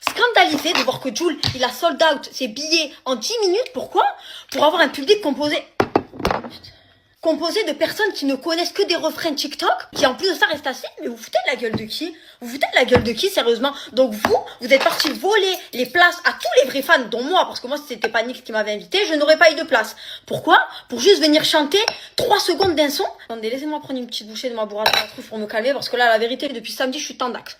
Scandalisé de voir que Jul, il a sold out ses billets en 10 minutes. Pourquoi? Pour avoir un public composé de personnes qui ne connaissent que des refrains TikTok, qui en plus de ça restent assis. Mais vous foutez de la gueule de qui? Vous foutez de la gueule de qui, sérieusement? Donc vous êtes partis voler les places à tous les vrais fans, dont moi, parce que moi, si c'était pas Nix qui m'avait invité, je n'aurais pas eu de place. Pourquoi? Pour juste venir chanter 3 secondes d'un son. Attendez, laissez-moi prendre une petite bouchée de ma bourrade de la truffe pour me calmer, parce que là, la vérité, depuis samedi, je suis tendax.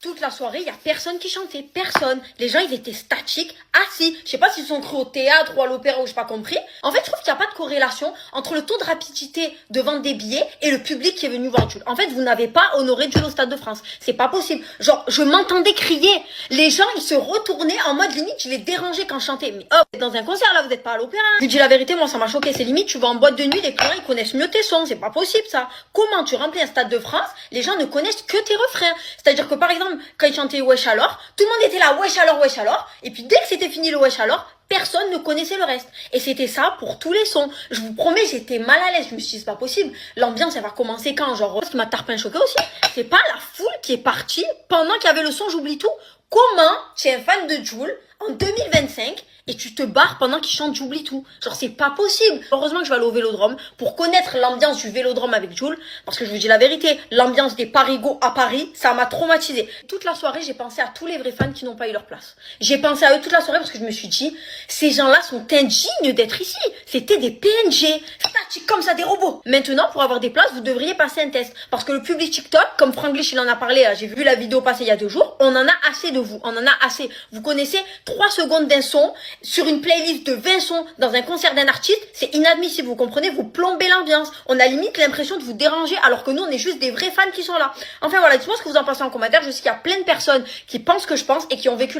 Toute la soirée, il y a personne qui chantait, personne. Les gens, ils étaient statiques, assis. Je sais pas s'ils sont cru au théâtre ou à l'opéra ou j'ai pas compris. En fait, je trouve qu'il n'y a pas de corrélation entre le taux de rapidité de vente des billets et le public qui est venu voir Jul. En fait, vous n'avez pas honoré Jul au Stade de France. C'est pas possible. Genre, je m'entendais crier. Les gens, ils se retournaient en mode limite, je les dérangeais quand je chantais. Mais oh, vous êtes dans un concert là, vous n'êtes pas à l'opéra. Je vous dis la vérité, moi, ça m'a choqué. C'est limite, tu vas en boîte de nuit, les clients, ils connaissent mieux tes sons. C'est pas possible, ça. Comment tu remplis un Stade de France, les gens ne connaissent que tes refrains. C'est-à-dire que, par exemple, quand il chantait Wesh alors, tout le monde était là, wesh alors, wesh alors. Et puis dès que c'était fini le wesh alors, personne ne connaissait le reste. Et c'était ça pour tous les sons. Je vous promets, j'étais mal à l'aise. Je me suis dit, c'est pas possible. L'ambiance, elle va commencer quand? Genre, ce qui m'a tarpin choqué aussi, c'est pas la foule qui est partie pendant qu'il y avait le son J'oublie tout. Comment tu es un fan de Jul en 2025 et tu te barres pendant qu'il chante J'oublie tout? Genre, c'est pas possible. Heureusement que je vais aller au Vélodrome pour connaître l'ambiance du Vélodrome avec Jul. Parce que je vous dis la vérité, l'ambiance des Parigots à Paris, ça m'a traumatisé. Toute la soirée, j'ai pensé à tous les vrais fans qui n'ont pas eu leur place. J'ai pensé à eux toute la soirée parce que je me suis dit, ces gens-là sont indignes d'être ici. C'était des PNG, statiques comme ça, des robots. Maintenant, pour avoir des places, vous devriez passer un test. Parce que le public TikTok, comme Franglish, il en a parlé, j'ai vu la vidéo passer il y a 2 jours, on en a assez de vous. On en a assez. Vous connaissez 3 secondes d'un son sur une playlist de 20 sons dans un concert d'un artiste, c'est inadmissible, vous comprenez? Vous plombez l'ambiance. On a limite l'impression de vous déranger alors que nous, on est juste des vrais fans qui sont là. Enfin voilà, dites-moi ce que vous en pensez en commentaire. Je sais qu'il y a plein de personnes qui pensent ce que je pense et qui ont vécu